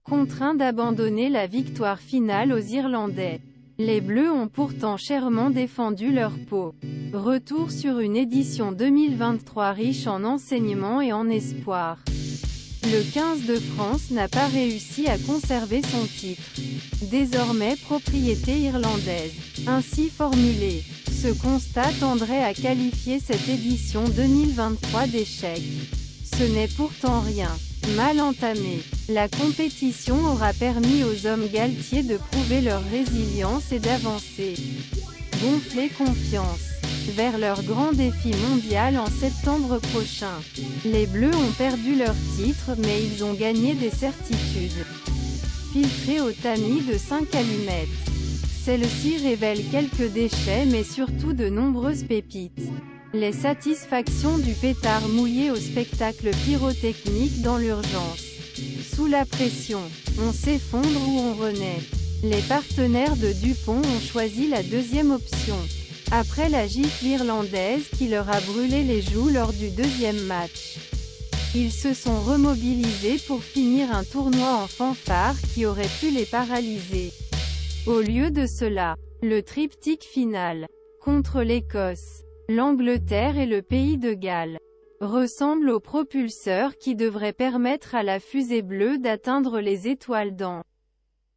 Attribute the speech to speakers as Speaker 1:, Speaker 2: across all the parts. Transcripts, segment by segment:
Speaker 1: contraints d'abandonner la victoire finale aux Irlandais. Les Bleus ont pourtant chèrement défendu leur peau. Retour sur une édition 2023 riche en enseignements et en espoir. Le 15 de France n'a pas réussi à conserver son titre. Désormais propriété irlandaise. Ainsi formulé, ce constat tendrait à qualifier cette édition 2023 d'échec. Ce n'est pourtant rien. Mal entamée, la compétition aura permis aux hommes galtiers de prouver leur résilience et d'avancer. Gonfler confiance vers leur grand défi mondial en septembre prochain. Les Bleus ont perdu leur titre mais ils ont gagné des certitudes. Filtré au tamis de 5 allumettes. Celle-ci révèle quelques déchets mais surtout de nombreuses pépites. Les satisfactions du pétard mouillé au spectacle pyrotechnique dans l'urgence. Sous la pression, on s'effondre ou on renaît. Les partenaires de Dupont ont choisi la deuxième option. Après la gifle irlandaise qui leur a brûlé les joues lors du deuxième match. Ils se sont remobilisés pour finir un tournoi en fanfare qui aurait pu les paralyser. Au lieu de cela, le triptyque final, contre l'Écosse, l'Angleterre et le Pays de Galles, ressemble au propulseur qui devrait permettre à la fusée bleue d'atteindre les étoiles dans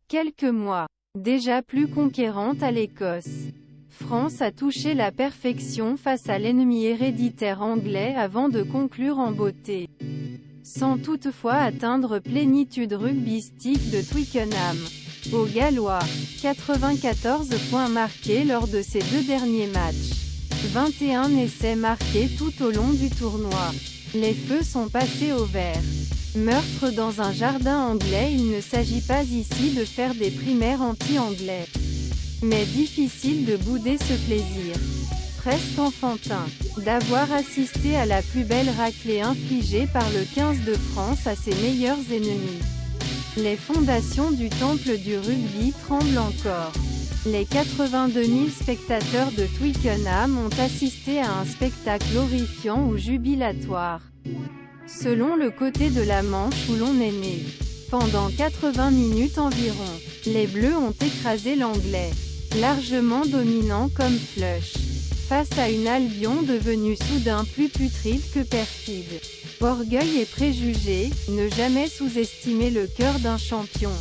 Speaker 1: quelques mois. Déjà plus conquérante à l'Écosse, France a touché la perfection face à l'ennemi héréditaire anglais avant de conclure en beauté. Sans toutefois atteindre plénitude rugbystique de Twickenham. Aux Gallois, 94 points marqués lors de ces deux derniers matchs. 21 essais marqués tout au long du tournoi. Les feux sont passés au vert. Meurtre dans un jardin anglais. Il ne s'agit pas ici de faire des primaires anti-anglais. Mais difficile de bouder ce plaisir. Presque enfantin, d'avoir assisté à la plus belle raclée infligée par le 15 de France à ses meilleurs ennemis. Les fondations du temple du rugby tremblent encore. Les 82 000 spectateurs de Twickenham ont assisté à un spectacle horrifiant ou jubilatoire. Selon le côté de la Manche où l'on est né. Pendant 80 minutes environ, les Bleus ont écrasé l'Anglais, largement dominant comme Flush, face à une Albion devenue soudain plus putride que perfide. Orgueil et préjugés, ne jamais sous-estimer le cœur d'un champion.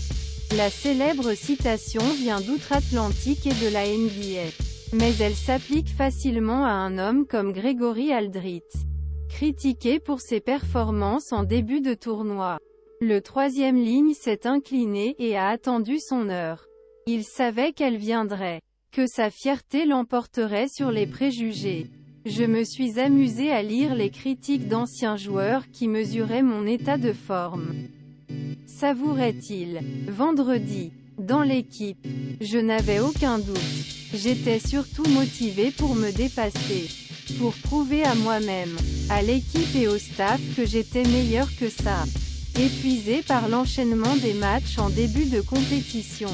Speaker 1: La célèbre citation vient d'outre-Atlantique et de la NBA. Mais elle s'applique facilement à un homme comme Gregory Aldrit, critiqué pour ses performances en début de tournoi. Le troisième ligne s'est incliné et a attendu son heure. Il savait qu'elle viendrait, que sa fierté l'emporterait sur les préjugés. Je me suis amusé à lire les critiques d'anciens joueurs qui mesuraient mon état de forme. Savourait-il? Vendredi, dans l'équipe, je n'avais aucun doute. J'étais surtout motivé pour me dépasser, pour prouver à moi-même, à l'équipe et au staff que j'étais meilleur que ça. Épuisé par l'enchaînement des matchs en début de compétition,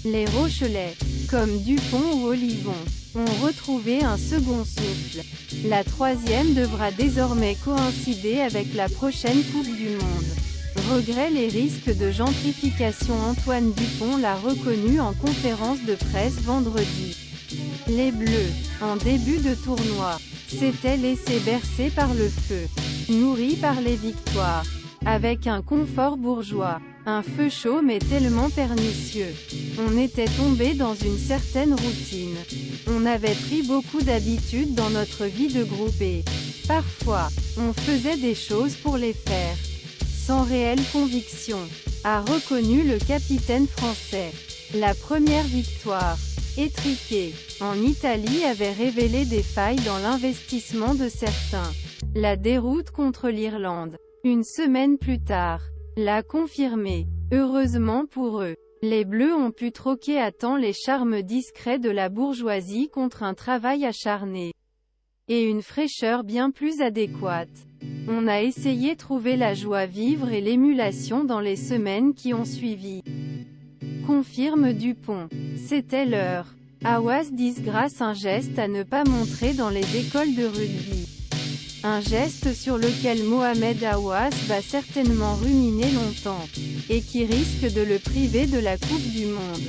Speaker 1: les Rochelais, comme Dupont ou Olivon, ont retrouvé un second souffle. La troisième devra désormais coïncider avec la prochaine Coupe du Monde. Regret les risques de gentrification. Antoine Dupont l'a reconnu en conférence de presse vendredi. Les Bleus, en début de tournoi, s'étaient laissés bercer par le feu, nourris par les victoires. Avec un confort bourgeois, un feu chaud mais tellement pernicieux. On était tombé dans une certaine routine. On avait pris beaucoup d'habitudes dans notre vie de groupe et, parfois, on faisait des choses pour les faire, sans réelle conviction, a reconnu le capitaine français. La première victoire, étriquée, en Italie avait révélé des failles dans l'investissement de certains. La déroute contre l'Irlande, une semaine plus tard, l'a confirmé. Heureusement pour eux, les Bleus ont pu troquer à temps les charmes discrets de la bourgeoisie contre un travail acharné et une fraîcheur bien plus adéquate. On a essayé trouver la joie vivre et l'émulation dans les semaines qui ont suivi. Confirme Dupont. C'était l'heure. Hawass disgrâce, un geste à ne pas montrer dans les écoles de rugby. Un geste sur lequel Mohamed Hawass va certainement ruminer longtemps. et qui risque de le priver de la Coupe du Monde.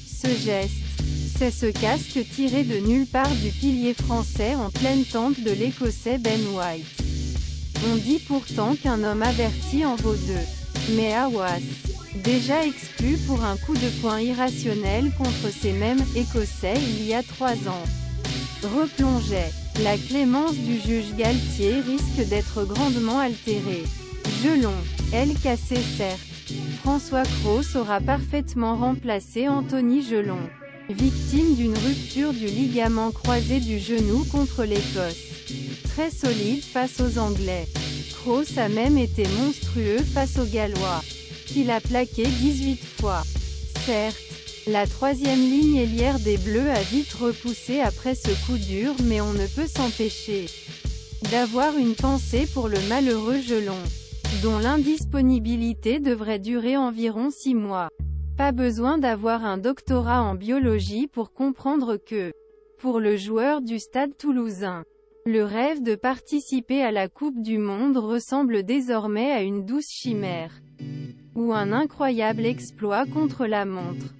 Speaker 1: Ce geste, c'est ce casque tiré de nulle part du pilier français en pleine tente de l'Écossais Ben White. On dit pourtant qu'un homme averti en vaut deux. Mais Hawass, déjà exclu pour un coup de poing irrationnel contre ces mêmes Écossais il y a 3 ans, replongeait. La clémence du juge Galtier risque d'être grandement altérée. Gelon, aile cassée certes. François Cros aura parfaitement remplacé Anthony Gelon, victime d'une rupture du ligament croisé du genou contre l'Écosse. Très solide face aux Anglais, Cros a même été monstrueux face aux Gallois, qu'il a plaqué 18 fois. Certes, la troisième ligne ailière des Bleus a vite repoussé après ce coup dur, mais on ne peut s'empêcher d'avoir une pensée pour le malheureux Gelon, dont l'indisponibilité devrait durer environ 6 mois. Pas besoin d'avoir un doctorat en biologie pour comprendre que, pour le joueur du Stade Toulousain, le rêve de participer à la Coupe du Monde ressemble désormais à une douce chimère, ou un incroyable exploit contre la montre.